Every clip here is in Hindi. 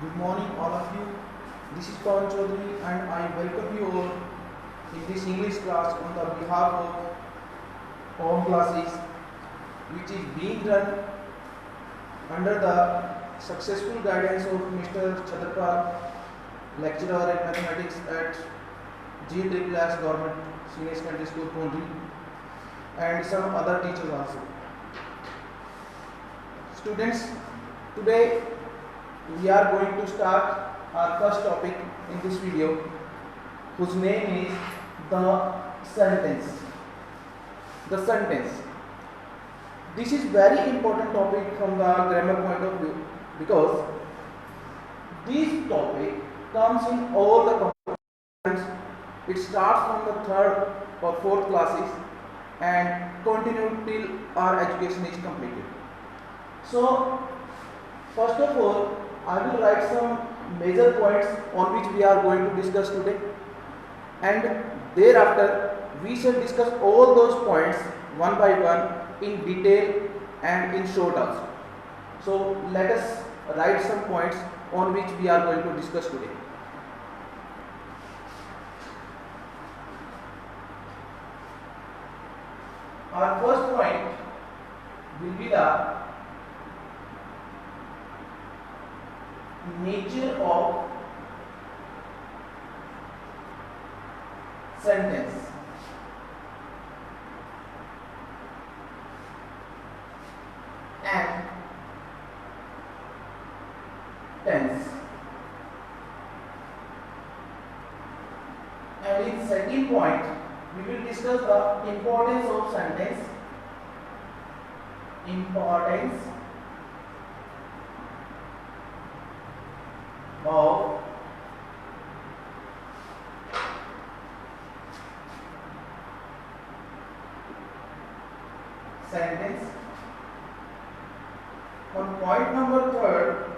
Good morning, all of you. This is Pawan Chaudhary, and I welcome you all in this English class on the behalf of home classes, which is being done under the successful guidance of Mr. Chhatrapal, lecturer at mathematics at GSSS Government Senior Secondary School, Pondri, and some other teachers also. Students, today we are going to start our first topic in this video, whose name is the sentence. The sentence. This is very important topic from the grammar point of view because this topic comes in all the components. It starts from the third or fourth classes and continue till our education is completed. So, first of all, I will write some major points on which we are going to discuss today, and thereafter we shall discuss all those points one by one in detail and in short also. So let us write some points on which we are going to discuss today. Our first point will be the nature of sentence. And tense. And in second point, we will discuss the importance of sentence. Importance of sentence. On point number third,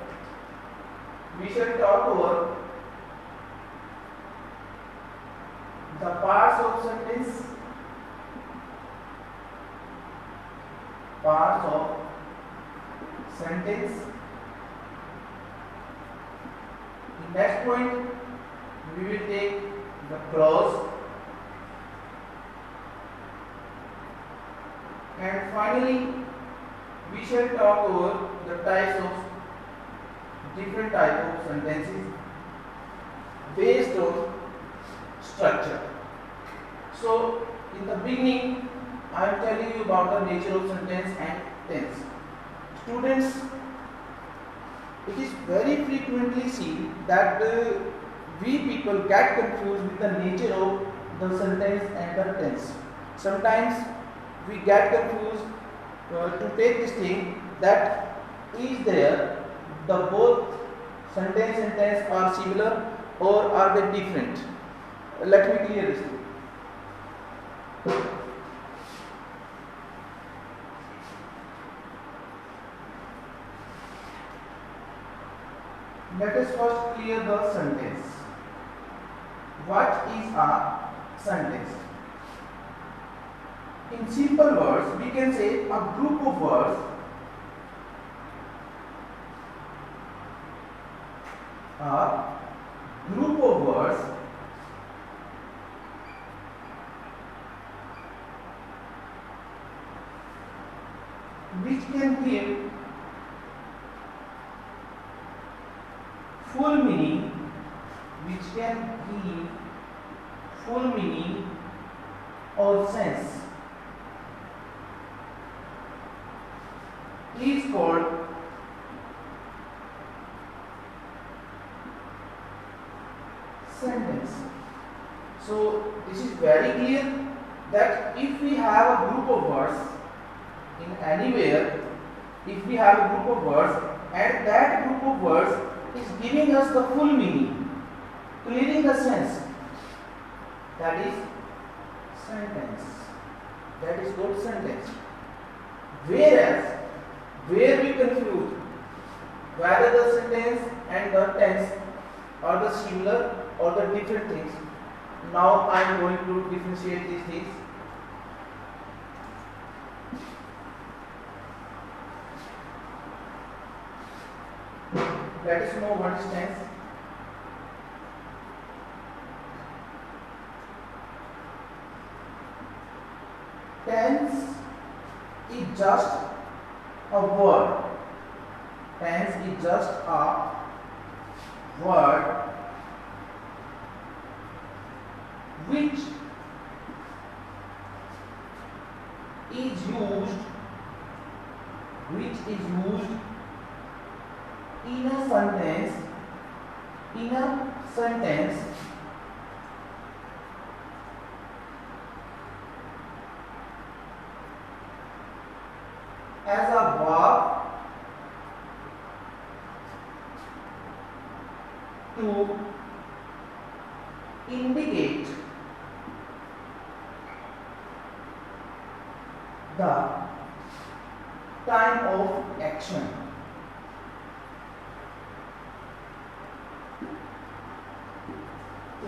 we shall talk over the parts of sentence. Parts of sentence. In next point, we will take the clause, and finally we shall talk over the types of different type of sentences based on structure. So in the beginning, I am telling you about the nature of sentence and tense. Students, it is very frequently seen that we people get confused with the nature of the sentence and the tense. Sometimes we get confused to take this thing that is there the both sentence and tense are similar or are they different. Let me clear this thing. Let us first clear the sentence. What is a sentence? In simple words, we can say a group of words which can give full meaning, or sense is called sentence. So this is very clear that if we have a group of words in anywhere, if we have a group of words and that group of words is giving us the full meaning, clearing the sense, that is sentence. That is called sentence. Whereas, where we confuse whether the sentence and the tense are the similar or the different things. Now I am going to differentiate these things. let us know what is tense. Tense is just a word. Tense is just a word which is used in a sentence as a verb to indicate the time of action.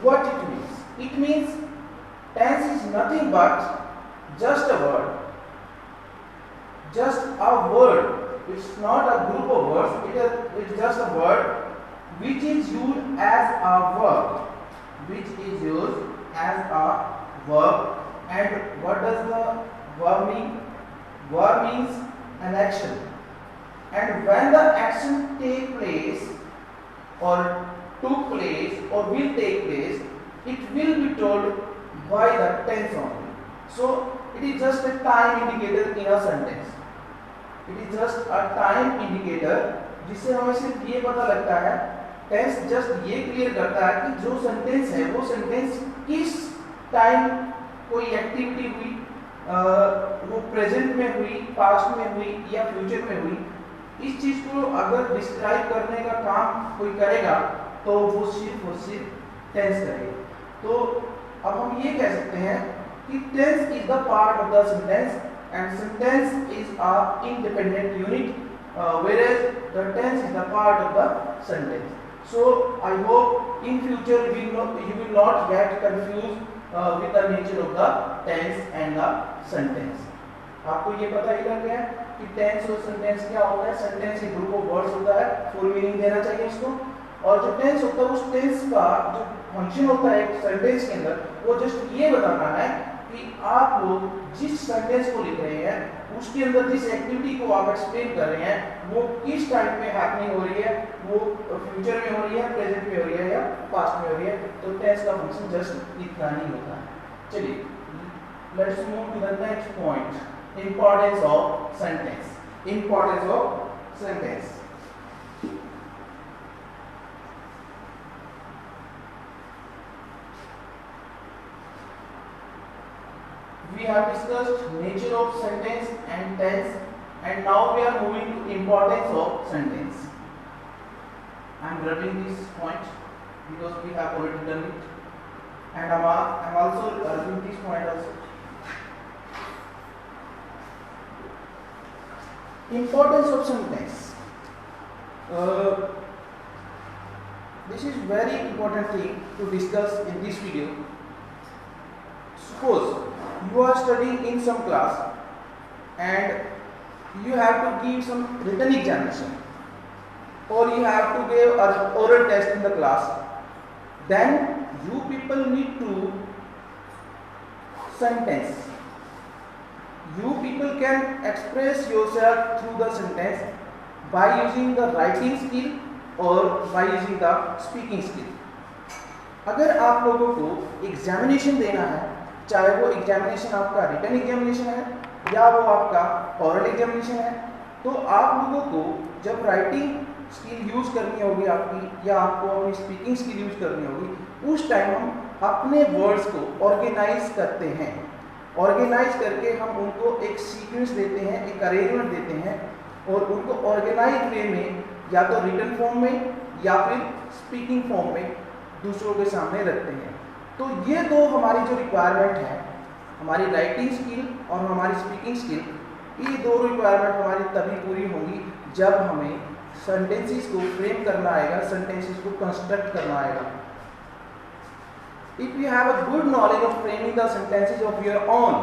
What it means? It means tense is nothing but just a word. Just a word. It's not a group of words. It's just a word which is used as a verb. And what does the verb mean? Verb means an action. And when the action take place or took place or will take place, it will be told by the tense only. So it is just a time indicator in a sentence. It is just a time indicator जिससे हमें सिर्फ ये पता लगता है, टेंस जस्ट ये क्लियर करता है कि जो सेंटेंस है वो सेंटेंस किस टाइम कोई एक्टिविटी हुई, वो प्रेजेंट में हुई, पास्ट में हुई या फ्यूचर में हुई. इस चीज को अगर डिस्क्राइब करने का काम कोई करेगा तो वो सिर्फ टेंस करेगा. तो अब हम ये कह सकते हैं कि tense is the part of the sentence and sentence is a independent unit, whereas the tense is the part of the sentence. So I hope in future you will not get confused with the nature of the tense and the sentence. आपको ये पता ही लग गया कि tense और sentence क्या होता है. sentence एक ग्रुप ऑफ वर्ड्स होता है, full meaning देना चाहिए इसको. और जो tense होता है उस tense का जो फंक्शन होता है एक sentence के अंदर, वो जस्ट ये बताना है कि आप लोग जिस सेंटेंस को लिख रहे हैं उसके अंदर जिस एक्टिविटी को आप एक्सप्लेन कर रहे हैं वो किस टाइम पे हैपनिंग हो रही है, वो फ्यूचर में हो रही है, प्रेजेंट में हो रही है या पास्ट में हो रही है. तो टेंस का फंक्शन जस्ट इतना ही होता है. चलिए let's move to the next point, importance of sentence. Importance of sentence. We have discussed nature of sentence and tense, and now we are moving to importance of sentence. I am rubbing this point because we have already done it, and I am also rubbing this point also. Importance of sentence. This is very important thing to discuss in this video. Suppose you are studying in some class and you have to give some written examination or you have to give an oral test in the class, then you people need to sentence. You people can express yourself through the sentence by using the writing skill or by using the speaking skill. अगर आप लोगों को एग्जामिनेशन देना है, चाहे वो एग्जामिनेशन आपका रिटन एग्जामिनेशन है या वो आपका ओरल एग्जामिनेशन है, तो आप लोगों को जब राइटिंग स्किल यूज़ करनी होगी आपकी या आपको अपनी स्पीकिंग स्किल यूज़ करनी होगी, उस टाइम हम अपने वर्ड्स को ऑर्गेनाइज करते हैं. ऑर्गेनाइज करके हम उनको एक सीक्वेंस देते हैं, एक अरेंजमेंट देते हैं और उनको ऑर्गेनाइज वे में या तो रिटन फॉर्म में या फिर स्पीकिंग फॉर्म में दूसरों के सामने रखते हैं. तो ये दो हमारी जो रिक्वायरमेंट है, हमारी राइटिंग स्किल और हमारी स्पीकिंग स्किल, ये दो रिक्वायरमेंट हमारी तभी पूरी होंगी जब हमें सेंटेंसेस को फ्रेम करना आएगा, सेंटेंसेस को कंस्ट्रक्ट करना आएगा. If you have a good knowledge of framing the sentences of your own,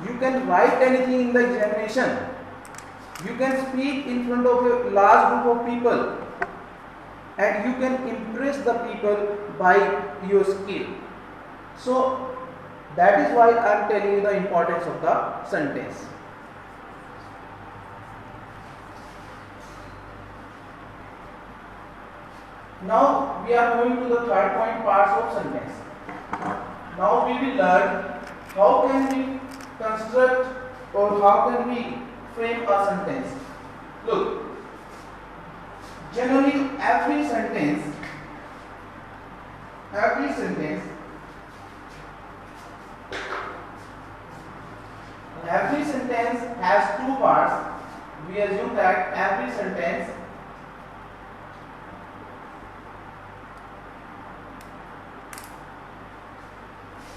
you can write anything in the examination. You can speak in front of a large group of people. and you can impress the people by your skill. So that is why I am telling you the importance of the sentence. Now we are moving to the third point, parts of sentence. Now we will learn how can we construct or how can we frame a sentence. Look, generally every sentence has two parts. We assume that every sentence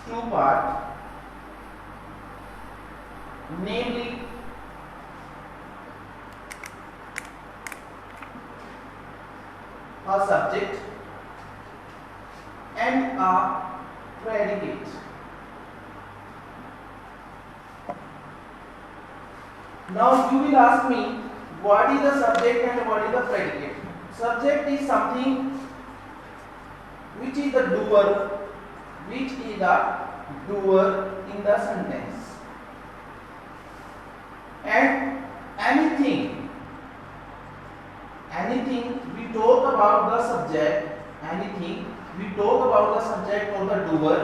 two parts, namely a subject and a predicate. Now you will ask me, what is the subject and what is the predicate? Subject is something which is the doer, in the sentence, and anything we talk about the subject, or the doer,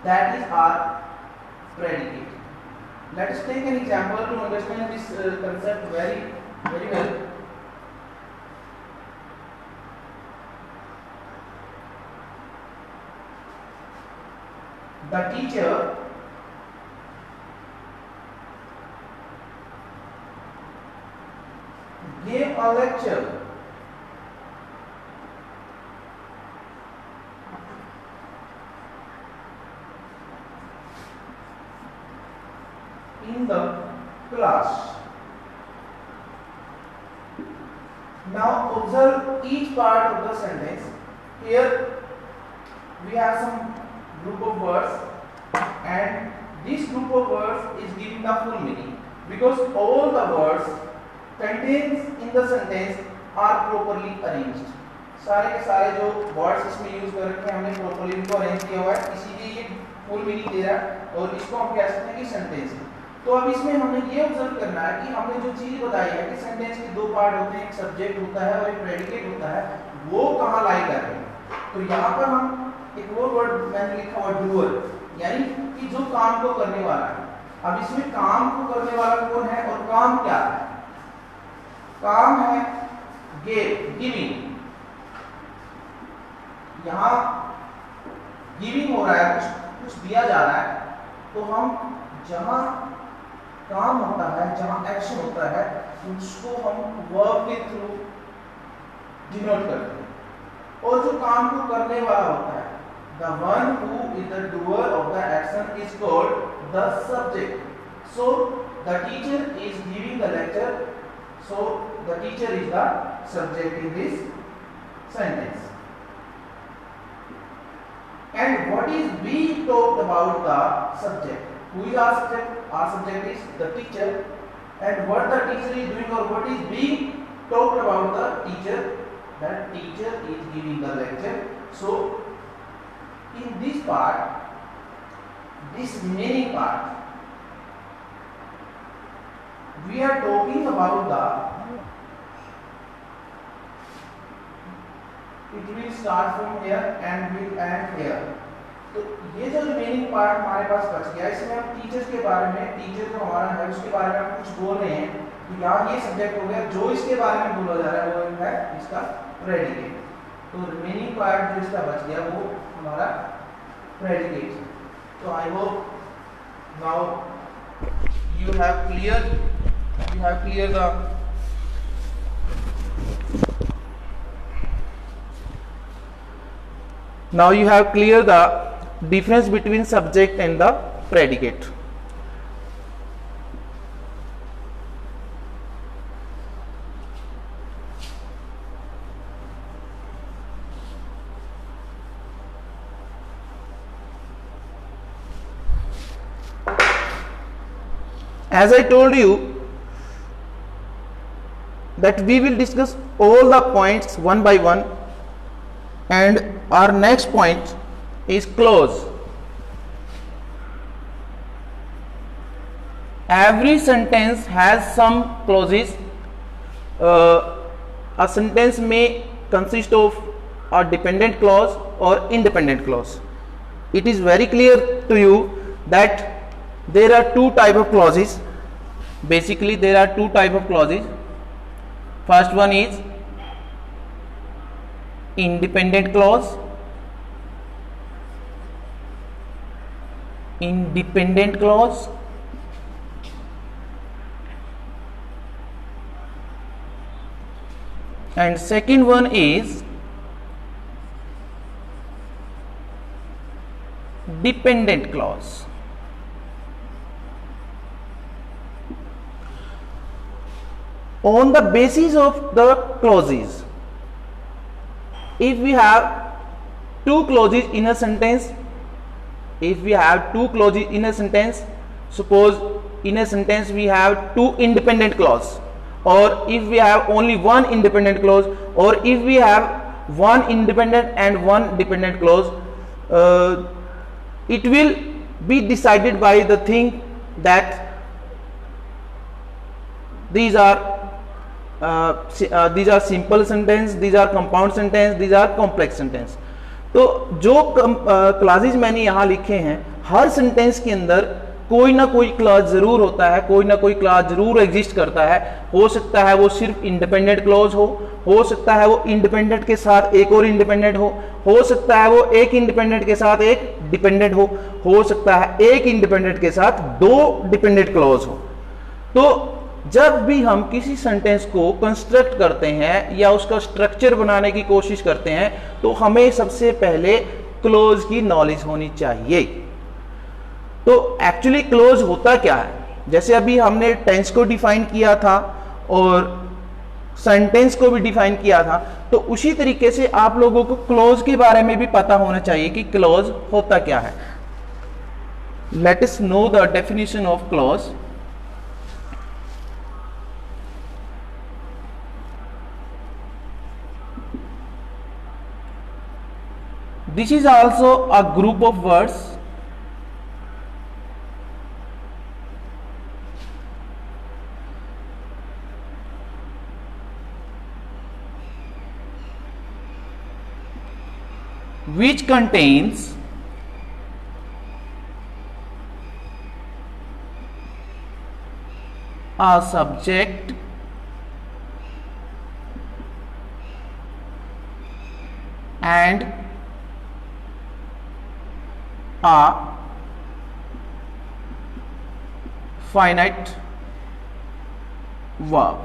that is our predicate. Let us take an example to understand this concept very well. The teacher gave a lecture in the class. Now observe each part of the sentence. Here we have some group of words, and this group of words is giving the full meaning, because all the words contained in the sentence are properly arranged. सारे के सारे जो वर्ड्स इसमें यूज कर रखे हैं हमने प्रॉपर्ली इनको अरेंज किया हुआ है, इसीलिए ये फुल मीनिंग दे रहा है, और इसको हम कह सकते हैं कि सेंटेंस है। तो अब इसमें हमें ये ऑब्जर्व करना है कि हमने जो चीज बताई है कि सेंटेंस के दो पार्ट होते हैं, एक सब्जेक्ट होता है और एक प्रेडिकेट होता है, वो कहाँ लाई कर रहे हैं। तो यहाँ पर हम एक और वर्ड मैंने लिखा हुआ डूअर, यानी कि जो काम को करने वाला है। अब इसमें काम को करने वाला कौन है और काम क्या है? काम है गिविंग। यहाँ गिविंग हो रहा है, कुछ दिया जा रहा है, तो हम जहां काम होता है, जहां एक्शन होता है, उसको हम वर्ब के थ्रू डिनोट करते हैं। और जो काम को करने वाला होता है, the one who is the doer of the action is called the subject. So the teacher is giving the lecture, so the teacher is the subject in this sentence. And what is being talked about the subject? Who is our subject? Our subject is the teacher. And what the teacher is doing, or what is being talked about the teacher? That teacher is giving the lecture. So in this part, this remaining part, we are talking about the, it will start from here and will end here. तो ये जो रिमेनिंग पार्ट हमारे पास बच गया, इसमें हम टीचर्स के बारे में, टीचर जो हमारा है उसके बारे में हम कुछ बोल रहे हैं। तो यहाँ ये सब्जेक्ट हो गया, जो इसके बारे में बोला जा रहा है वो है इसका प्रेडिकेट। तो रिमेनिंग पार्ट जो इसका बच गया वो हमारा प्रेडिकेट। तो I hope now you have clear the now you have clear the difference between subject and the predicate. As I told you that we will discuss all the points one by one, and our next point is clause. Every sentence has some clauses. A sentence may consist of a dependent clause or independent clause. It is very clear to you that there are two type of clauses. Basically there are two type of clauses. First one is independent clause. Independent clause. And second one is dependent clause. On the basis of the clauses, if we have two clauses in a sentence, suppose in a sentence we have two independent clause, or if we have only one independent clause, or if we have one independent and one dependent clause, it will be decided by the thing that these are simple sentence, these are compound sentence, these are complex sentence. तो जो क्लासेस मैंने यहाँ लिखे हैं, हर सेंटेंस के अंदर कोई ना कोई क्लॉज जरूर होता है, कोई ना कोई क्लॉज जरूर एग्जिस्ट करता है. हो सकता है वो सिर्फ इंडिपेंडेंट क्लॉज हो सकता है वो इंडिपेंडेंट के साथ एक और इंडिपेंडेंट हो सकता है वो एक इंडिपेंडेंट के साथ एक डिपेंडेंट हो सकता है एक इंडिपेंडेंट के साथ दो डिपेंडेंट क्लॉज हो. तो जब भी हम किसी सेंटेंस को कंस्ट्रक्ट करते हैं या उसका स्ट्रक्चर बनाने की कोशिश करते हैं, तो हमें सबसे पहले क्लॉज की नॉलेज होनी चाहिए. तो एक्चुअली क्लॉज होता क्या है? जैसे अभी हमने टेंस को डिफाइन किया था और सेंटेंस को भी डिफाइन किया था, तो उसी तरीके से आप लोगों को क्लॉज के बारे में भी पता होना चाहिए कि क्लॉज होता क्या है. Let us know the definition of clause. This is also a group of words which contains a subject and a finite verb.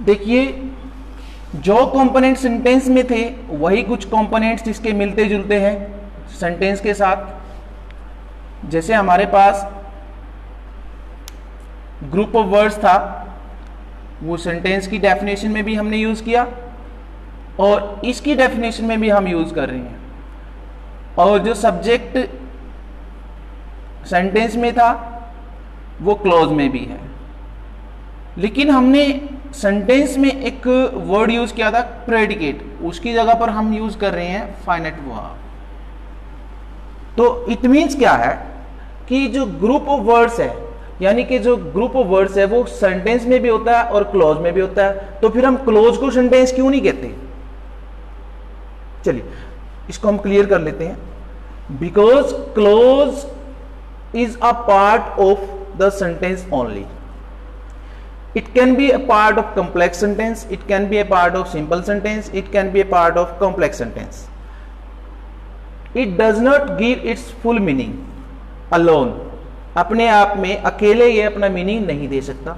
देखिए, जो कंपोनेंट सेंटेंस में थे वही कुछ कंपोनेंट्स इसके मिलते जुलते हैं सेंटेंस के साथ. जैसे हमारे पास ग्रुप ऑफ वर्ड्स था, वो सेंटेंस की डेफिनेशन में भी हमने यूज किया और इसकी डेफिनेशन में भी हम यूज कर रहे हैं. और जो सब्जेक्ट सेंटेंस में था वो क्लॉज में भी है. लेकिन हमने सेंटेंस में एक वर्ड यूज किया था प्रेडिकेट, उसकी जगह पर हम यूज कर रहे हैं फाइनाइट वर्ब. तो इट मीन्स क्या है कि जो ग्रुप ऑफ वर्ड्स है, यानी कि जो ग्रुप ऑफ वर्ड्स है वो सेंटेंस में भी होता है और क्लॉज में भी होता है. तो फिर हम क्लॉज को सेंटेंस क्यों नहीं कहते? चलिए इसको हम क्लियर कर लेते हैं. Because clause is a part of the sentence only. It can be a part of complex sentence, it can be a part of simple sentence, it can be a part of complex sentence. It does not give its full meaning alone. अपने आप में अकेले ये अपना मीनिंग नहीं दे सकता,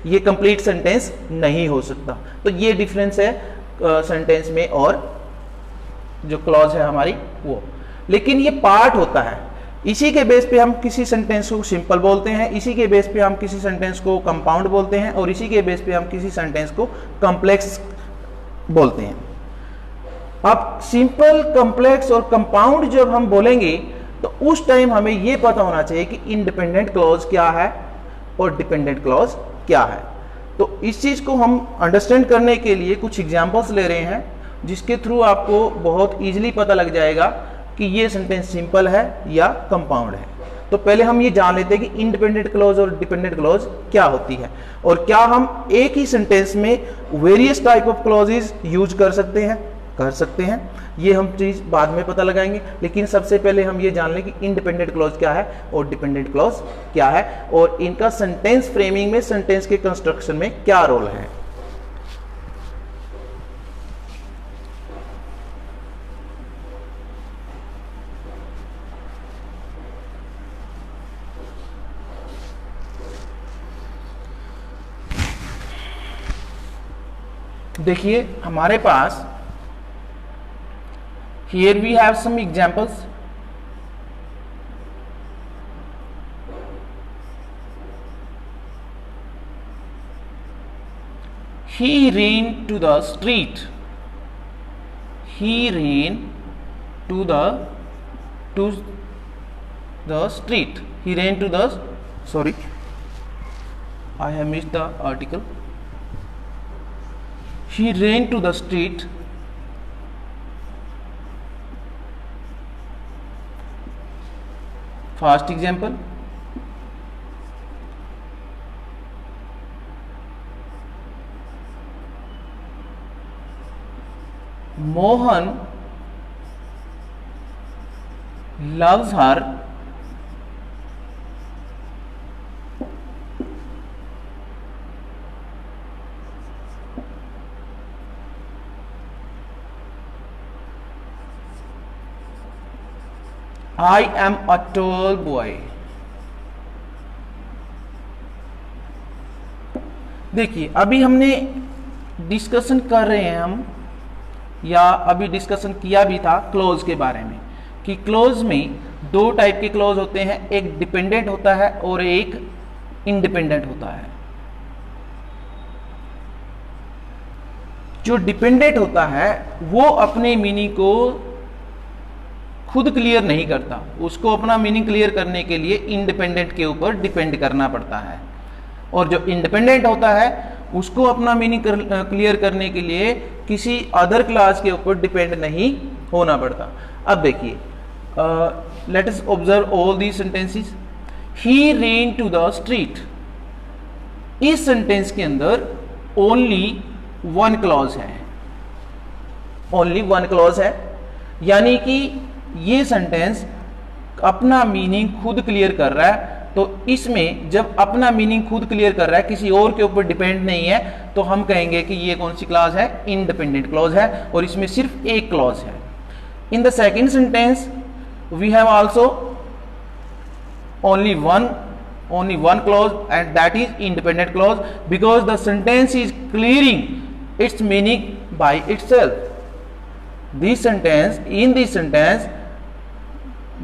ये कंप्लीट सेंटेंस नहीं हो सकता. तो ये डिफरेंस है सेंटेंस में और जो क्लॉज है हमारी वो. लेकिन ये पार्ट होता है, इसी के बेस पे हम किसी सेंटेंस को सिंपल बोलते हैं, इसी के बेस पे हम किसी सेंटेंस को कंपाउंड बोलते हैं और इसी के बेस पे हम किसी सेंटेंस को कॉम्प्लेक्स बोलते हैं. अब सिंपल, कॉम्प्लेक्स और कंपाउंड जब हम बोलेंगे तो उस टाइम हमें यह पता होना चाहिए कि इंडिपेंडेंट क्लॉज क्या है और डिपेंडेंट क्लॉज क्या है. तो इस चीज़ को हम अंडरस्टैंड करने के लिए कुछ एग्जांपल्स ले रहे हैं, जिसके थ्रू आपको बहुत इजीली पता लग जाएगा कि ये सेंटेंस सिंपल है या कंपाउंड है। तो पहले हम ये जान लेते हैं कि इंडिपेंडेंट क्लॉज और डिपेंडेंट क्लॉज क्या होती है, और क्या हम एक ही सेंटेंस में various type of clauses use कर सकते हैं। ये हम चीज बाद में पता लगाएंगे, लेकिन सबसे पहले हम ये जान लें कि इंडिपेंडेंट क्लॉज क्या है और डिपेंडेंट क्लॉज क्या है, और इनका सेंटेंस फ्रेमिंग में, सेंटेंस के कंस्ट्रक्शन में क्या रोल है। देखिए हमारे पास here we have some examples. He ran to the street. He ran to the street. He ran to the, sorry, I have missed the article. He ran to the street. First example, Mohan loves her I am a tall boy. देखिए अभी हमने डिस्कशन कर रहे हैं हम, या अभी डिस्कशन किया भी था क्लोज के बारे में, कि क्लोज में दो टाइप के क्लोज होते हैं, एक डिपेंडेंट होता है और एक इंडिपेंडेंट होता है। जो डिपेंडेंट होता है वो अपने मीनिंग को खुद क्लियर नहीं करता, उसको अपना मीनिंग क्लियर करने के लिए इंडिपेंडेंट के ऊपर डिपेंड करना पड़ता है, और जो इंडिपेंडेंट होता है उसको अपना मीनिंग क्लियर करने के लिए किसी अदर क्लास के ऊपर डिपेंड नहीं होना पड़ता। अब देखिए, let us observe all these sentences. He ran to the street, इस सेंटेंस के अंदर ओनली वन क्लॉज है, ओनली वन क्लॉज है, यानी कि ये सेंटेंस अपना मीनिंग खुद क्लियर कर रहा है। तो इसमें जब अपना मीनिंग खुद क्लियर कर रहा है, किसी और के ऊपर डिपेंड नहीं है, तो हम कहेंगे कि ये कौन सी क्लॉज है, इंडिपेंडेंट क्लॉज है, और इसमें सिर्फ एक क्लॉज है। In the second sentence we have also only one clause, and that is independent clause, because the sentence is clearing its meaning by itself. This sentence, in this sentence,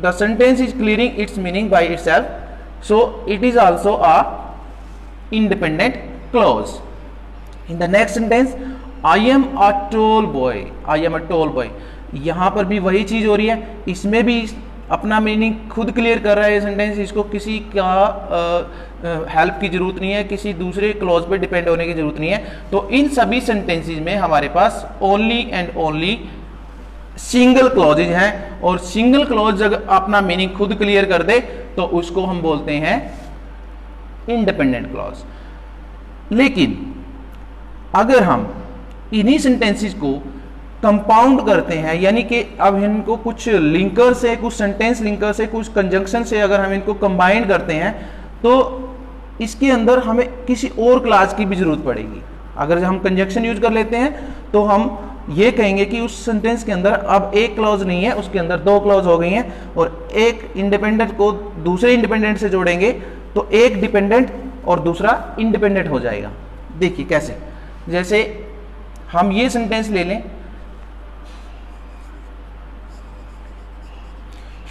the sentence is clearing its meaning by itself, so it is also a independent clause. In the next sentence, I am a tall boy. I am a tall boy. यहाँ पर भी वही चीज हो रही है, इसमें भी अपना मीनिंग खुद क्लियर कर रहा है ये सेंटेंस, इसको किसी का हेल्प की जरूरत नहीं है, किसी दूसरे क्लॉज पे डिपेंड होने की जरूरत नहीं है। तो इन सभी सेंटेंसेस में हमारे पास only and only single clauses हैं, और सिंगल क्लॉज अगर अपना मीनिंग खुद क्लियर कर दे तो उसको हम बोलते हैं इंडिपेंडेंट क्लॉज। लेकिन अगर हम इन्हीं सेंटेंसेस को कंपाउंड करते हैं, यानी कि अब इनको कुछ लिंकर से, कुछ सेंटेंस लिंकर से, कुछ कंजंक्शन से अगर हम इनको कंबाइन करते हैं, तो इसके अंदर हमें किसी और क्लॉज की भी जरूरत पड़ेगी। अगर हम कंजंक्शन यूज कर लेते हैं तो हम ये कहेंगे कि उस सेंटेंस के अंदर अब एक क्लॉज नहीं है, उसके अंदर दो क्लॉज हो गई हैं, और एक इंडिपेंडेंट को दूसरे इंडिपेंडेंट से जोड़ेंगे तो एक डिपेंडेंट और दूसरा इंडिपेंडेंट हो जाएगा। देखिए कैसे, जैसे हम ये सेंटेंस ले लें,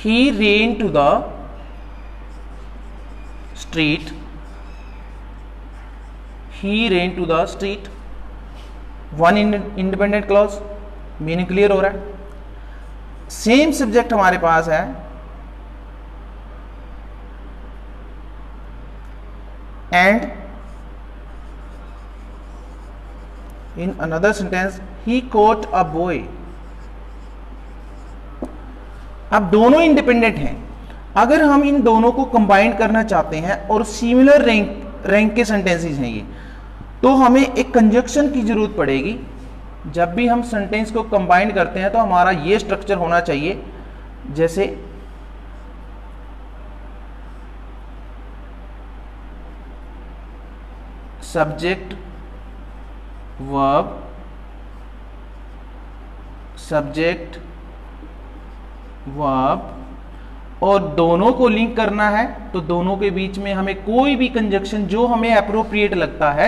he ran to the street, he ran to the street, one independent clause, meaning clear हो रहा है। सेम सब्जेक्ट हमारे पास है, and In another sentence, he caught a boy. अब दोनों इंडिपेंडेंट हैं। अगर हम इन दोनों को कंबाइन करना चाहते हैं और सिमिलर रैंक के सेंटेंसेस हैं ये, तो हमें एक कंजक्शन की जरूरत पड़ेगी। जब भी हम सेंटेंस को कंबाइन करते हैं तो हमारा ये स्ट्रक्चर होना चाहिए, जैसे सब्जेक्ट वर्ब, सब्जेक्ट वर्ब, और दोनों को लिंक करना है तो दोनों के बीच में हमें कोई भी कंजक्शन जो हमें अप्रोप्रिएट लगता है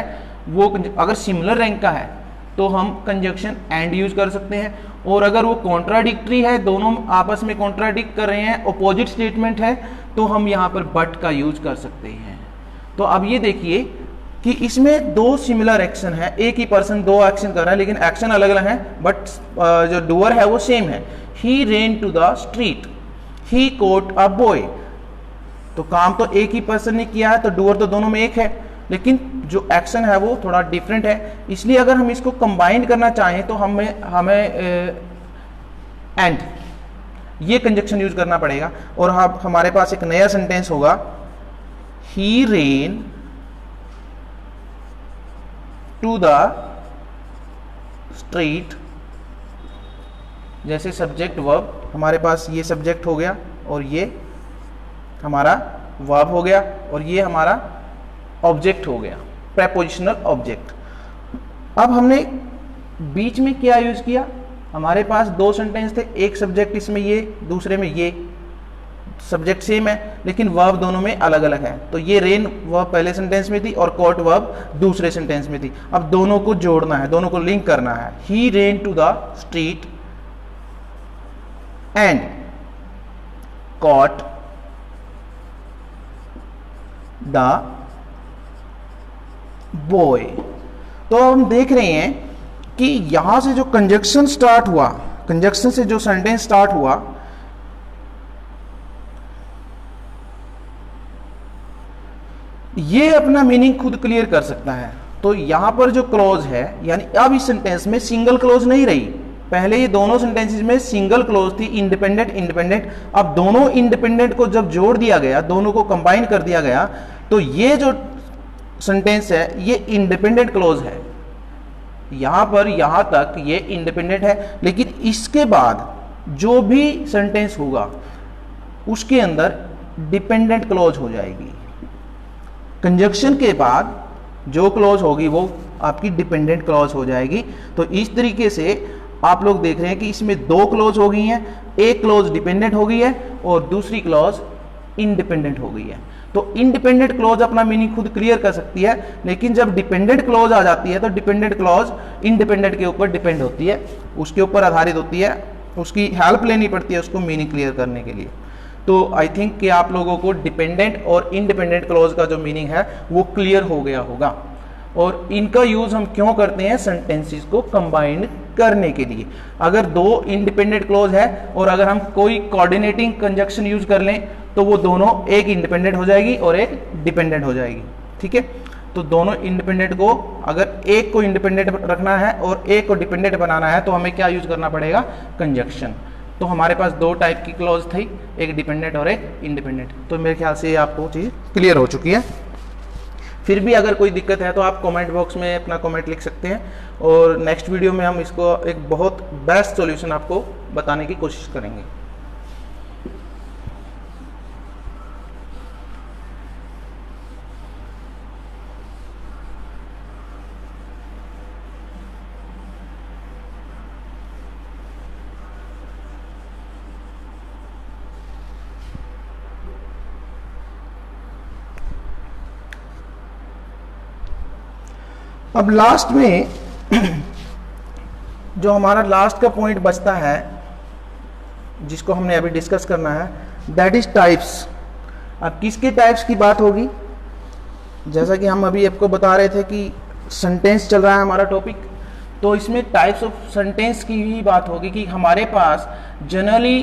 वो, अगर सिमिलर रैंक का है तो हम कंजक्शन एंड यूज कर सकते हैं, और अगर वो कॉन्ट्राडिक्टरी है, दोनों आपस में कॉन्ट्राडिक्ट कर रहे हैं, अपोजिट स्टेटमेंट है, तो हम यहां पर बट का यूज कर सकते हैं। तो अब ये देखिए कि इसमें दो सिमिलर एक्शन है, एक ही पर्सन दो एक्शन कर रहा है लेकिन एक्शन अलग अलग है, बट जो डूअर है वो सेम है। He ran to the street, he caught a boy. तो काम तो एक ही पर्सन ने किया है, तो डूअर तो दोनों में एक है, लेकिन जो एक्शन है वो थोड़ा डिफरेंट है। इसलिए अगर हम इसको कंबाइन करना चाहें तो हमें एंड ये कंजक्शन यूज करना पड़ेगा, और हमारे पास एक नया सेंटेंस होगा, ही रेन टू द स्ट्रीट। जैसे सब्जेक्ट वर्ब, हमारे पास ये सब्जेक्ट हो गया और ये हमारा वर्ब हो गया और ये हमारा ऑब्जेक्ट हो गया, प्रेपोजिशनल ऑब्जेक्ट। अब हमने बीच में क्या यूज किया, हमारे पास दो सेंटेंस थे, एक सब्जेक्ट इसमें ये, दूसरे में ये, सब्जेक्ट सेम है लेकिन वर्ब दोनों में अलग अलग है। तो ये रेन वर्ब पहले सेंटेंस में थी और कॉट वर्ब दूसरे सेंटेंस में थी। अब दोनों को जोड़ना है, दोनों को लिंक करना है। He ran to the street and caught the boy. तो हम देख रहे हैं कि यहां से जो कंजक्शन स्टार्ट हुआ, कंजक्शन से जो सेंटेंस स्टार्ट हुआ, ये अपना मीनिंग खुद क्लियर कर सकता है। तो यहां पर जो क्लॉज है, यानी अब इस सेंटेंस में सिंगल क्लॉज नहीं रही। पहले ये दोनों सेंटेंसेस में सिंगल क्लॉज थी, इंडिपेंडेंट इंडिपेंडेंट। अब दोनों इंडिपेंडेंट को जब जोड़ दिया गया, दोनों को कंबाइन कर दिया गया, तो ये जो सेंटेंस है ये इंडिपेंडेंट क्लॉज है। यहां पर यहां तक ये इंडिपेंडेंट है, लेकिन इसके बाद जो भी सेंटेंस होगा उसके अंदर डिपेंडेंट क्लॉज हो जाएगी। कंजक्शन के बाद जो क्लॉज होगी वो आपकी डिपेंडेंट क्लॉज हो जाएगी। तो इस तरीके से आप लोग देख रहे हैं कि इसमें दो क्लॉज हो गई हैं, एक क्लॉज डिपेंडेंट हो गई है और दूसरी क्लॉज इंडिपेंडेंट हो गई है। तो इंडिपेंडेंट क्लॉज अपना मीनिंग खुद क्लियर कर सकती है, लेकिन जब डिपेंडेंट क्लॉज आ जाती है तो डिपेंडेंट क्लॉज इंडिपेंडेंट के ऊपर डिपेंड होती है, उसके ऊपर आधारित होती है, उसकी हेल्प लेनी पड़ती है उसको मीनिंग क्लियर करने के लिए। तो आई थिंक कि आप लोगों को डिपेंडेंट और इंडिपेंडेंट क्लॉज का जो मीनिंग है वो क्लियर हो गया होगा। और इनका यूज हम क्यों करते हैं, सेंटेंसेस को कंबाइन करने के लिए। अगर दो इंडिपेंडेंट क्लॉज है और अगर हम कोई कोऑर्डिनेटिंग कंजक्शन यूज कर लें तो वो दोनों, एक इंडिपेंडेंट हो जाएगी और एक डिपेंडेंट हो जाएगी। ठीक है, तो दोनों इंडिपेंडेंट को, अगर एक को इंडिपेंडेंट रखना है और एक को डिपेंडेंट बनाना है तो हमें क्या यूज करना पड़ेगा, कंजक्शन। तो हमारे पास दो टाइप की क्लॉज थी, एक डिपेंडेंट और एक इंडिपेंडेंट। तो मेरे ख्याल से आपको चीज़ क्लियर हो चुकी है। फिर भी अगर कोई दिक्कत है तो आप कमेंट बॉक्स में अपना कमेंट लिख सकते हैं, और नेक्स्ट वीडियो में हम इसको एक बहुत बेस्ट सॉल्यूशन आपको बताने की कोशिश करेंगे। अब लास्ट में जो हमारा लास्ट का पॉइंट बचता है जिसको हमने अभी डिस्कस करना है, दैट इज टाइप्स। अब किसके टाइप्स की बात होगी, जैसा कि हम अभी आपको बता रहे थे कि सेंटेंस चल रहा है हमारा टॉपिक, तो इसमें टाइप्स ऑफ सेंटेंस की ही बात होगी कि हमारे पास generally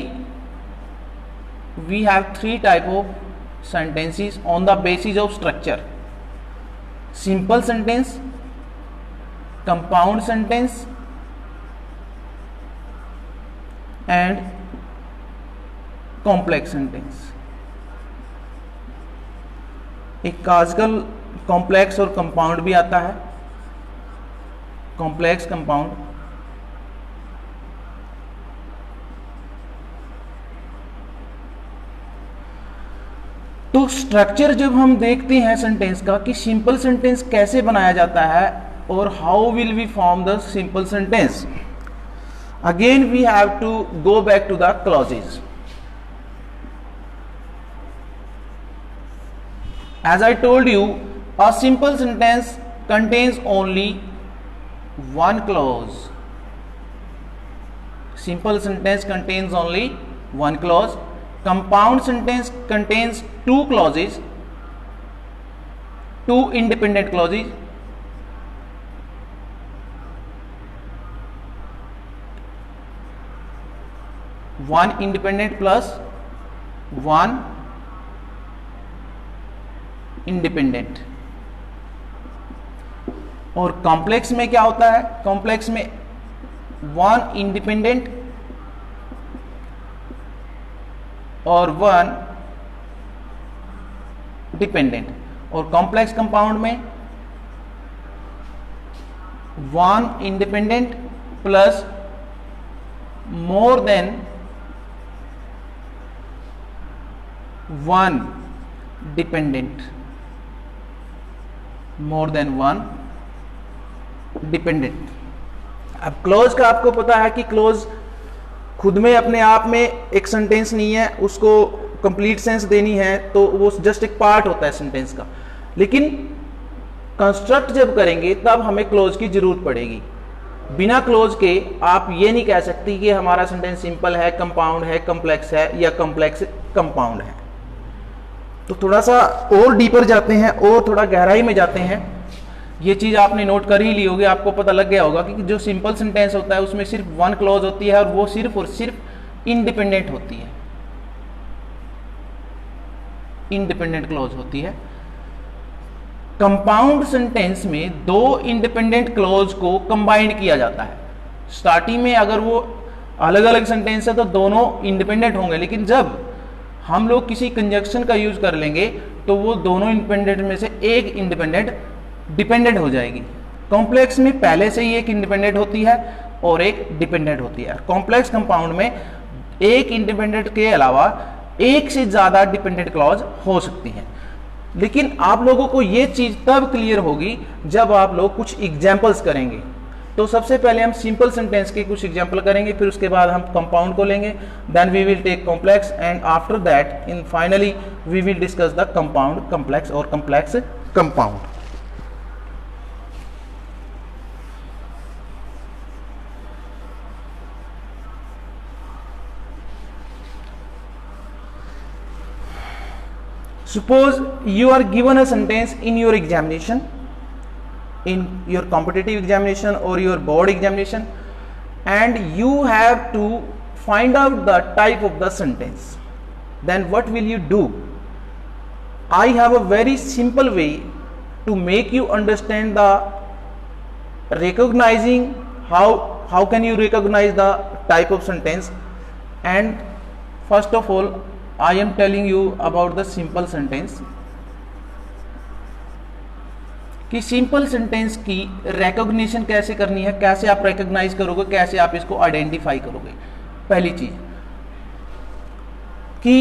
we have three type of sentences on the basis of structure: simple sentence, compound sentence and complex sentence. एक आजकल कॉम्प्लेक्स और कंपाउंड भी आता है, कॉम्प्लेक्स कंपाउंड। तो स्ट्रक्चर जब हम देखते हैं सेंटेंस का कि सिंपल सेंटेंस कैसे बनाया जाता है और how will we form the simple sentence, again we have to go back to the clauses. As I told you, a simple sentence contains only one clause. Simple sentence contains only one clause. Compound sentence contains two clauses, two independent clauses. One independent plus one independent. और कॉम्प्लेक्स में क्या होता है, कॉम्प्लेक्स में वन इंडिपेंडेंट और वन डिपेंडेंट। और कॉम्प्लेक्स कंपाउंड में one independent plus more than one dependent, more than one dependent. अब क्लोज का आपको पता है कि क्लोज खुद में अपने आप में एक सेंटेंस नहीं है, उसको कंप्लीट सेंस देनी है तो वो जस्ट एक पार्ट होता है सेंटेंस का। लेकिन कंस्ट्रक्ट जब करेंगे तब हमें क्लोज की जरूरत पड़ेगी। बिना क्लोज के आप ये नहीं कह सकती कि हमारा सेंटेंस सिंपल है, कंपाउंड है, कॉम्प्लेक्स है या कॉम्प्लेक्स कंपाउंड है। तो थोड़ा सा और डीपर जाते हैं और थोड़ा गहराई में जाते हैं। ये चीज आपने नोट कर ही ली होगी, आपको पता लग गया होगा कि जो सिंपल सेंटेंस होता है उसमें सिर्फ वन क्लॉज होती है और वो सिर्फ और सिर्फ इंडिपेंडेंट होती है, इंडिपेंडेंट क्लॉज होती है। कंपाउंड सेंटेंस में दो इंडिपेंडेंट क्लॉज को कंबाइंड किया जाता है। स्टार्टिंग में अगर वो अलग अलग सेंटेंस है तो दोनों इंडिपेंडेंट होंगे, लेकिन जब हम लोग किसी कंजक्शन का यूज कर लेंगे तो वो दोनों इंडिपेंडेंट में से एक इंडिपेंडेंट डिपेंडेंट हो जाएगी। कॉम्प्लेक्स में पहले से ही एक इंडिपेंडेंट होती है और एक डिपेंडेंट होती है। कॉम्प्लेक्स कंपाउंड में एक इंडिपेंडेंट के अलावा एक से ज्यादा डिपेंडेंट क्लॉज हो सकती है। लेकिन आप लोगों को ये चीज तब क्लियर होगी जब आप लोग कुछ एग्जाम्पल्स करेंगे। तो सबसे पहले हम सिंपल सेंटेंस के कुछ एग्जांपल करेंगे, फिर उसके बाद हम कंपाउंड को लेंगे, then we will take complex and after that in finally we will discuss the compound complex और complex compound. Suppose you are given a sentence in your examination, in your competitive examination or your board examination, and you have to find out the type of the sentence. Then what will you do? I have a very simple way to make you understand the recognizing how can you recognize the type of sentence. And first of all I am telling you about the simple sentence कि सिंपल सेंटेंस की रिकॉग्निशन कैसे करनी है, कैसे आप रिकॉग्नाइज करोगे, कैसे आप इसको आइडेंटिफाई करोगे। पहली चीज कि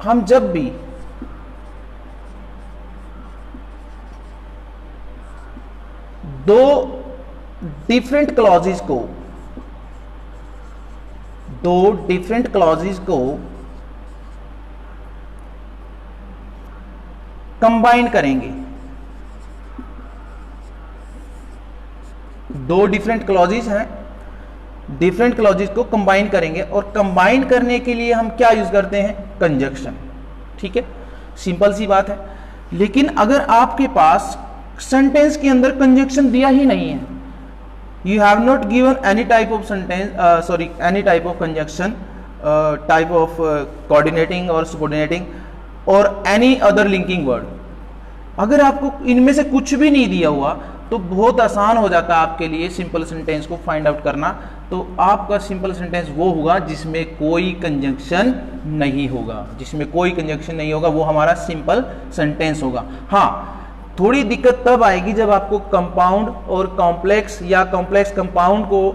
हम जब भी दो डिफरेंट क्लॉजेस को कंबाइन करेंगे, दो डिफरेंट क्लॉजेस हैं, डिफरेंट क्लॉजेस को कंबाइन करेंगे और कंबाइन करने के लिए हम क्या यूज करते हैं, कंजक्शन। ठीक है, सिंपल सी बात है। लेकिन अगर आपके पास सेंटेंस के अंदर कंजक्शन दिया ही नहीं है, you have not given any type of sentence any type of conjunction, type of coordinating और सबऑर्डिनेटिंग और एनी अदर लिंकिंग वर्ड, अगर आपको इनमें से कुछ भी नहीं दिया हुआ तो बहुत आसान हो जाता है आपके लिए सिंपल सेंटेंस को फाइंड आउट करना। तो आपका सिंपल सेंटेंस वो होगा जिसमें कोई कंजंक्शन नहीं होगा, जिसमें कोई कंजंक्शन नहीं होगा, वो हमारा सिंपल सेंटेंस होगा। हाँ, थोड़ी दिक्कत तब आएगी जब आपको कंपाउंड और कॉम्प्लेक्स या कॉम्प्लेक्स कंपाउंड को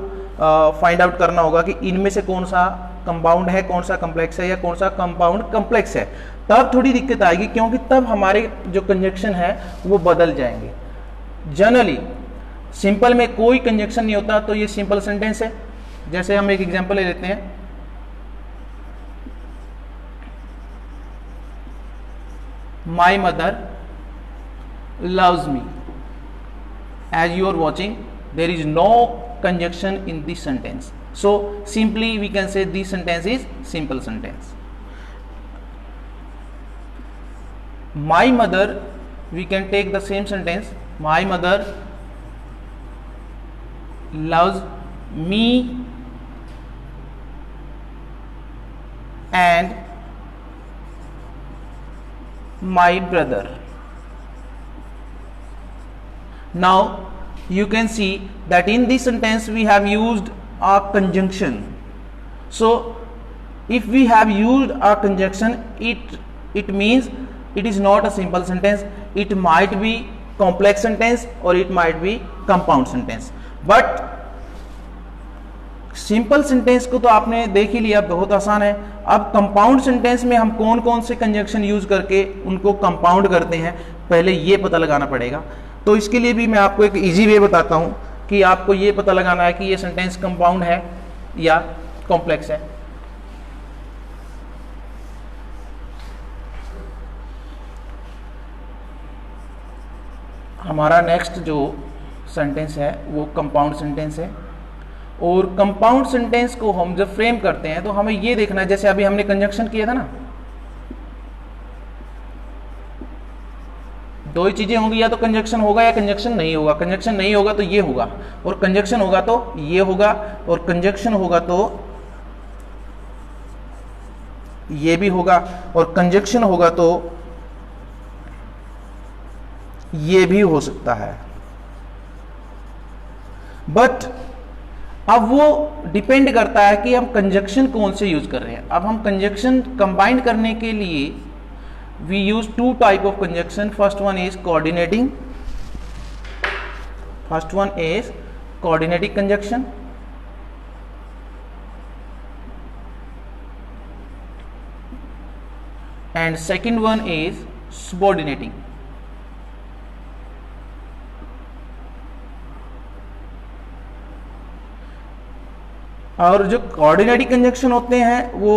फाइंड आउट करना होगा कि इनमें से कौन सा कंपाउंड है, कौन सा कॉम्प्लेक्स है, या कौन सा कंपाउंड कॉम्प्लेक्स है। तब थोड़ी दिक्कत आएगी, क्योंकि तब हमारे जो कंजंक्शन है वो बदल जाएंगे। जनरली सिंपल में कोई कंजंक्शन नहीं होता, तो ये सिंपल सेंटेंस है। जैसे हम एक एग्जांपल ले लेते हैं, my mother loves me. As you are watching, there is no conjunction in this sentence, so simply we can say this sentence is simple sentence. My mother, we can take the same sentence, my mother loves me and my brother. Now you can see that in this sentence we have used a conjunction. So if we have used a conjunction, it means it is not a simple sentence. It might be complex sentence or it might be compound sentence. But simple sentence को तो आपने देख ही लिया, बहुत आसान है। अब कंपाउंड सेंटेंस में हम कौन कौन से कंजंक्शन यूज करके उनको कंपाउंड करते हैं, पहले ये पता लगाना पड़ेगा। तो इसके लिए भी मैं आपको एक इजी वे बताता हूं कि आपको ये पता लगाना है कि ये सेंटेंस कंपाउंड है या कॉम्प्लेक्स है। हमारा नेक्स्ट जो सेंटेंस है वो कंपाउंड सेंटेंस है। और कंपाउंड सेंटेंस को हम जब फ्रेम करते हैं तो हमें ये देखना है, जैसे अभी हमने कंजंक्शन किया था ना, दो ही चीजें होंगी, या तो कंजंक्शन होगा या कंजंक्शन नहीं होगा। कंजंक्शन नहीं होगा तो ये होगा, और कंजंक्शन होगा तो ये होगा, और कंजंक्शन होगा तो ये भी होगा, और कंजंक्शन होगा तो ये भी हो सकता है। बट अब वो डिपेंड करता है कि हम कंजंक्शन कौन से यूज कर रहे हैं। अब हम कंजंक्शन कंबाइन करने के लिए we use two type of conjunction. First one is coordinating conjunction, and second one is subordinating. और जो कोऑर्डिनेटिंग कंजंक्शन होते हैं वो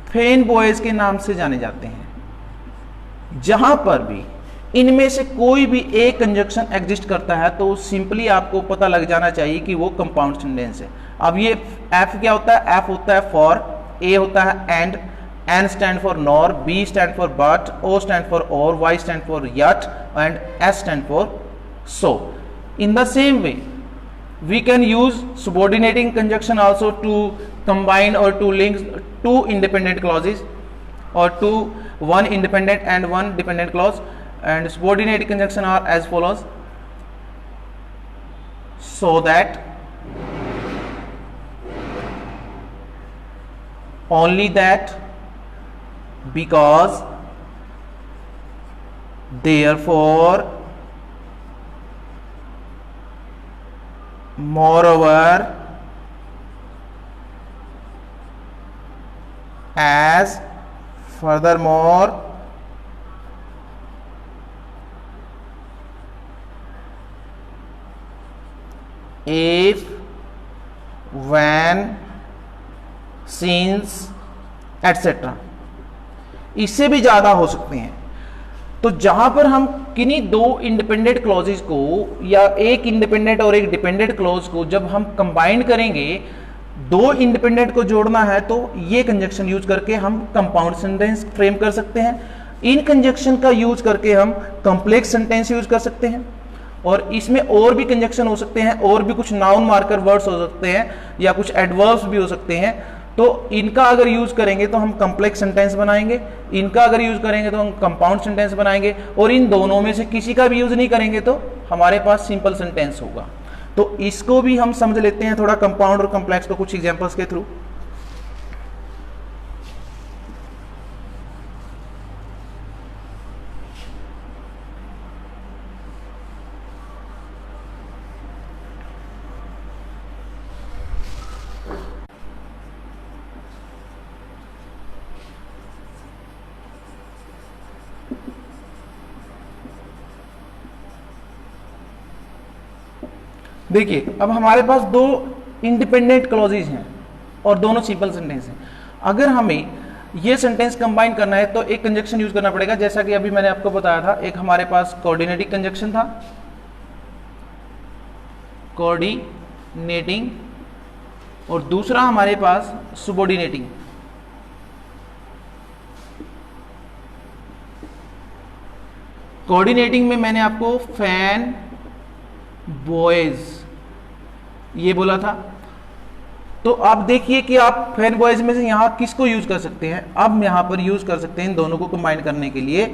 फेन बॉयज के नाम से जाने जाते हैं। जहां पर भी इनमें से कोई भी एक कंजंक्शन एग्जिस्ट करता है तो सिंपली आपको पता लग जाना चाहिए कि वो कंपाउंड सेंटेंस है। अब ये एफ क्या होता है? एफ होता है फॉर, ए होता है and, N stand for nor, B stand for but, O stand for or, Y stand for yet, and S stand for so. In the same way, we can use subordinating conjunction also to combine or to link two independent clauses, or one independent and one dependent clause. And subordinating conjunction are as follows: so that, only that, because, therefore, moreover, as, furthermore, if, when, since, etc. इससे भी ज्यादा हो सकते हैं। तो जहां पर हम किन्हीं दो इंडिपेंडेंट क्लॉजेज को या एक इंडिपेंडेंट और एक डिपेंडेंट क्लॉज को जब हम कंबाइन करेंगे, दो इंडिपेंडेंट को जोड़ना है, तो ये कंजंक्शन यूज करके हम कंपाउंड सेंटेंस फ्रेम कर सकते हैं। इन कंजंक्शन का यूज करके हम कॉम्प्लेक्स सेंटेंस यूज कर सकते हैं, और इसमें और भी कंजंक्शन हो सकते हैं, और भी कुछ नाउन मार्कर वर्ड्स हो सकते हैं या कुछ एडवर्ब्स भी हो सकते हैं। तो इनका अगर यूज करेंगे तो हम कॉम्प्लेक्स सेंटेंस बनाएंगे, इनका अगर यूज करेंगे तो हम कंपाउंड सेंटेंस बनाएंगे, और इन दोनों में से किसी का भी यूज नहीं करेंगे तो हमारे पास सिंपल सेंटेंस होगा। तो इसको भी हम समझ लेते हैं थोड़ा कंपाउंड और कॉम्प्लेक्स को कुछ एग्जांपल्स के थ्रू। देखिए अब हमारे पास दो इंडिपेंडेंट क्लॉजेज हैं और दोनों सिंपल सेंटेंस हैं। अगर हमें ये सेंटेंस कंबाइन करना है तो एक कंजक्शन यूज करना पड़ेगा, जैसा कि अभी मैंने आपको बताया था। एक हमारे पास कोऑर्डिनेटिंग कंजक्शन था, कोऑर्डिनेटिंग, और दूसरा हमारे पास सुबॉर्डिनेटिंग। कोऑर्डिनेटिंग में मैंने आपको फैन बॉयज ये बोला था। तो आप देखिए कि आप फैन बॉयज में से यहां किसको यूज कर सकते हैं। अब यहां पर यूज कर सकते हैं इन दोनों को कंबाइन करने के लिए।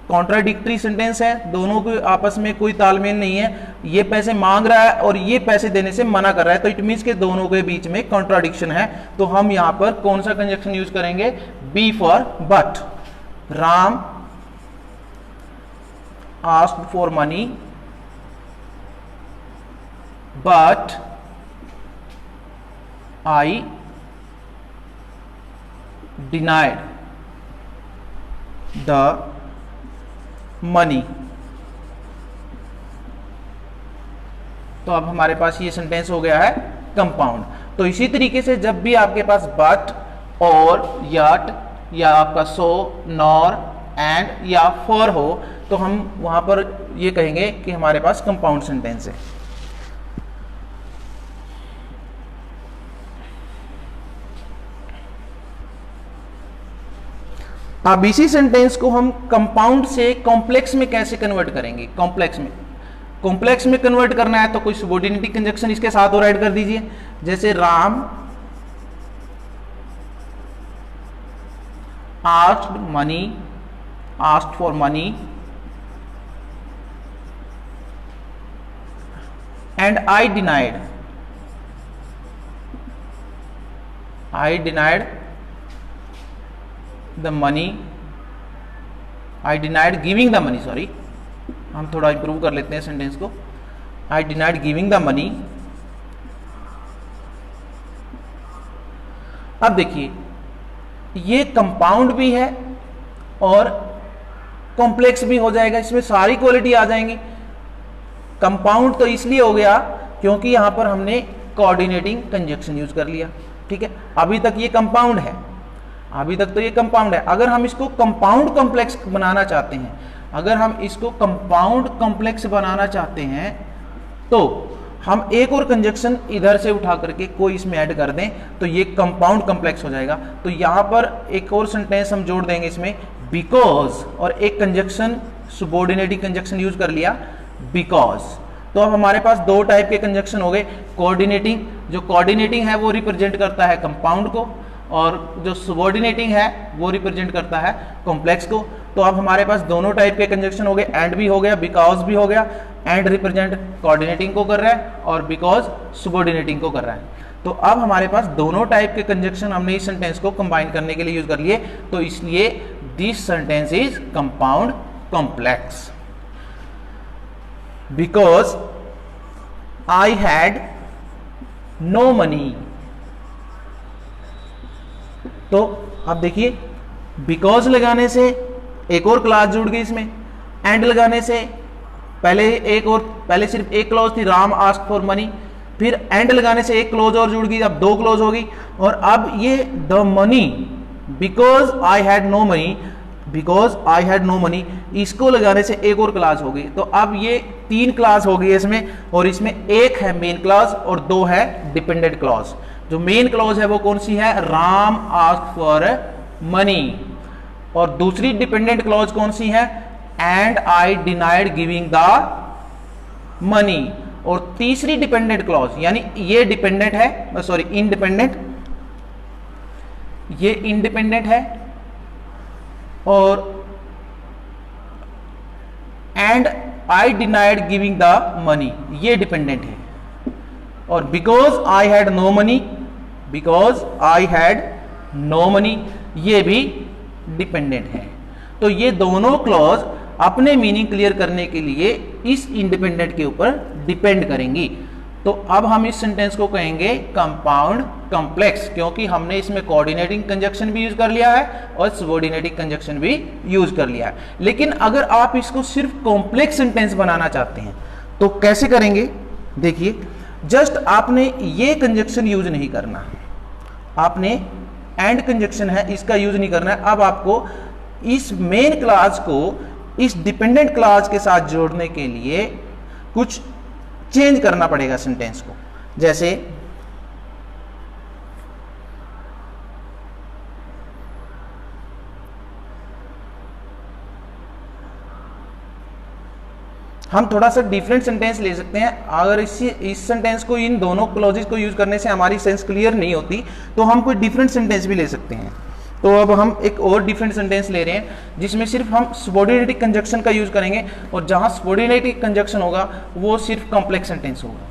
कॉन्ट्राडिक्टरी सेंटेंस है, दोनों के आपस में कोई तालमेल नहीं है। ये पैसे मांग रहा है और ये पैसे देने से मना कर रहा है, तो इट मीन्स के दोनों के बीच में कॉन्ट्राडिक्शन है। तो हम यहां पर कौन सा कंजक्शन यूज करेंगे? B for but. Ram asked for money but I denied the money। तो अब हमारे पास ये सेंटेंस हो गया है कंपाउंड। तो इसी तरीके से जब भी आपके पास बट और यट या आपका सो, नॉर, एंड या फॉर हो तो हम वहां पर ये कहेंगे कि हमारे पास कंपाउंड सेंटेंस है। अब इसी सेंटेंस को हम कंपाउंड से कॉम्प्लेक्स में कैसे कन्वर्ट करेंगे? कॉम्प्लेक्स में कन्वर्ट करना है तो कोई सबऑर्डिनेटिंग कंजक्शन इसके साथ और ऐड कर दीजिए। जैसे Ram asked for money and I denied the money, I denied giving the money, sorry हम थोड़ा इंप्रूव कर लेते हैं सेंटेंस को। I denied giving the money। अब देखिए ये कंपाउंड भी है और कॉम्प्लेक्स भी हो जाएगा, इसमें सारी क्वालिटी आ जाएंगी। कंपाउंड तो इसलिए हो गया क्योंकि यहां पर हमने कोऑर्डिनेटिंग कंजक्शन यूज कर लिया, ठीक है। अभी तक ये कंपाउंड है, अभी तक तो ये कंपाउंड है। अगर हम इसको कंपाउंड कॉम्प्लेक्स बनाना चाहते हैं, अगर हम इसको कंपाउंड कॉम्प्लेक्स बनाना चाहते हैं तो हम एक और कंजक्शन इधर से उठा करके कोई इसमें ऐड कर दें तो ये कंपाउंड कॉम्प्लेक्स हो जाएगा। तो यहां पर एक और सेंटेंस हम जोड़ देंगे इसमें, बिकॉज, और एक कंजक्शन सुबऑर्डिनेटिंग कंजक्शन यूज कर लिया, बिकॉज। तो अब हमारे पास दो टाइप के कंजक्शन हो गए। कोऑर्डिनेटिंग, जो कोऑर्डिनेटिंग है वो रिप्रेजेंट करता है कंपाउंड को, और जो सबऑर्डिनेटिंग है वो रिप्रेजेंट करता है कॉम्प्लेक्स को। तो अब हमारे पास दोनों टाइप के कंजक्शन हो गए, एंड भी हो गया, बिकॉज भी हो गया। एंड रिप्रेजेंट कोऑर्डिनेटिंग को कर रहा है और बिकॉज सबऑर्डिनेटिंग को कर रहा है। तो अब हमारे पास दोनों टाइप के कंजक्शन हमने इस सेंटेंस को कंबाइन करने के लिए यूज कर लिए, तो इसलिए this sentence is compound complex. Because I had no money. तो अब देखिए बिकॉज लगाने से एक और क्लॉज जुड़ गई इसमें, एंड लगाने से पहले सिर्फ एक क्लॉज थी, राम आस्क्ड फॉर मनी, फिर एंड लगाने से एक क्लॉज और जुड़ गई, अब दो क्लॉज हो गई। और अब ये the money, because I had no money, इसको लगाने से एक और क्लॉज हो गई। तो अब ये तीन क्लॉज हो गई इसमें, और इसमें एक है मेन क्लॉज और दो है डिपेंडेंट क्लॉज। जो मेन क्लॉज है वो कौन सी है? Ram asked for money. और दूसरी डिपेंडेंट क्लॉज कौन सी है? And I denied giving the money. और तीसरी डिपेंडेंट क्लॉज, यानी ये डिपेंडेंट है, सॉरी इंडिपेंडेंट, ये इंडिपेंडेंट है, और and I denied giving the money, ये डिपेंडेंट है, और because I had no money, because I had no money, ये भी डिपेंडेंट है। तो ये दोनों क्लॉज अपने मीनिंग क्लियर करने के लिए इस इंडिपेंडेंट के ऊपर डिपेंड करेंगी। तो अब हम इस सेंटेंस को कहेंगे कंपाउंड कॉम्प्लेक्स, क्योंकि हमने इसमें कोऑर्डिनेटिंग कंजक्शन भी यूज कर लिया है और सबऑर्डिनेटिंग कंजक्शन भी यूज कर लिया है। लेकिन अगर आप इसको सिर्फ कॉम्प्लेक्स सेंटेंस बनाना चाहते हैं तो कैसे करेंगे? देखिए, जस्ट आपने ये कंजक्शन यूज नहीं करना, आपने एंड कंजक्शन है इसका यूज नहीं करना है। अब आपको इस मेन क्लास को इस डिपेंडेंट क्लास के साथ जोड़ने के लिए कुछ चेंज करना पड़ेगा सेंटेंस को। जैसे हम थोड़ा सा डिफरेंट सेंटेंस ले सकते हैं। अगर इस सेंटेंस को इन दोनों क्लॉजेस को यूज करने से हमारी सेंस क्लियर नहीं होती तो हम कोई डिफरेंट सेंटेंस भी ले सकते हैं। तो अब हम एक और डिफरेंट सेंटेंस ले रहे हैं जिसमें सिर्फ हम सबऑर्डिनेटिव कंजक्शन का यूज करेंगे, और जहां सबऑर्डिनेटिव कंजक्शन होगा वो सिर्फ कॉम्प्लेक्स सेंटेंस होगा।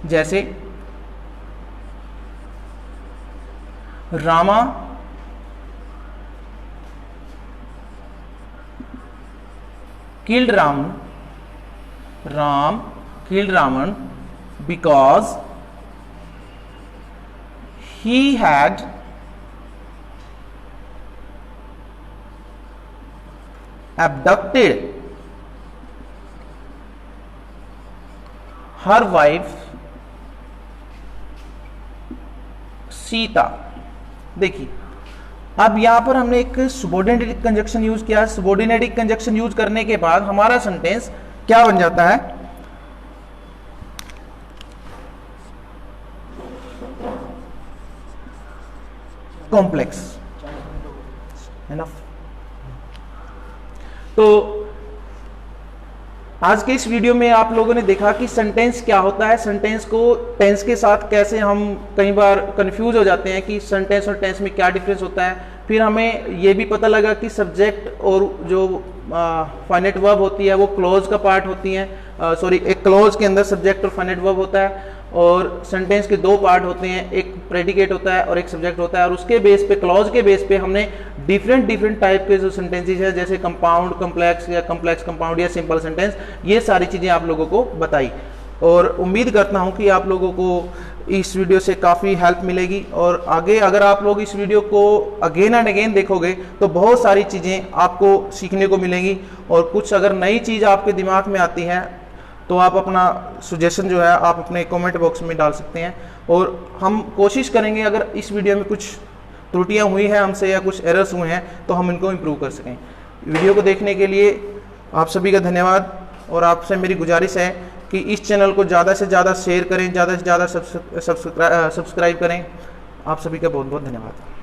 जैसे Rama killed Ravan, Ram killed Ravan because he had abducted her wife Sita. देखिए, अब यहां पर हमने एक सबऑर्डिनेटिव कंजक्शन यूज किया। सबऑर्डिनेटिव कंजक्शन यूज करने के बाद हमारा सेंटेंस क्या बन जाता है? कॉम्प्लेक्स। एनफ। तो आज के इस वीडियो में आप लोगों ने देखा कि सेंटेंस क्या होता है, सेंटेंस को टेंस के साथ कैसे हम कई बार कंफ्यूज हो जाते हैं कि सेंटेंस और टेंस में क्या डिफरेंस होता है। फिर हमें ये भी पता लगा कि सब्जेक्ट और जो फाइनाइट वर्ब होती है वो क्लोज का पार्ट होती हैं। सॉरी, एक क्लोज के अंदर सब्जेक्ट और फाइनाइट वर्ब होता है, और सेंटेंस के दो पार्ट होते हैं, एक प्रेडिकेट होता है और एक सब्जेक्ट होता है। और उसके बेस पे, क्लॉज के बेस पे हमने डिफरेंट टाइप के जो सेंटेंसेस है, जैसे कंपाउंड कॉम्प्लेक्स या कॉम्प्लेक्स कंपाउंड या सिंपल सेंटेंस, ये सारी चीज़ें आप लोगों को बताई। और उम्मीद करता हूँ कि आप लोगों को इस वीडियो से काफ़ी हेल्प मिलेगी। और आगे अगर आप लोग इस वीडियो को अगेन एंड अगेन देखोगे तो बहुत सारी चीज़ें आपको सीखने को मिलेंगी। और कुछ अगर नई चीज़ आपके दिमाग में आती है तो आप अपना सजेशन जो है आप अपने कमेंट बॉक्स में डाल सकते हैं, और हम कोशिश करेंगे अगर इस वीडियो में कुछ त्रुटियां हुई हैं हमसे या कुछ एरर्स हुए हैं तो हम इनको इम्प्रूव कर सकें। वीडियो को देखने के लिए आप सभी का धन्यवाद, और आपसे मेरी गुजारिश है कि इस चैनल को ज़्यादा से ज़्यादा शेयर करें, ज़्यादा से ज़्यादा सब्सक्राइब करें। आप सभी का बहुत बहुत धन्यवाद।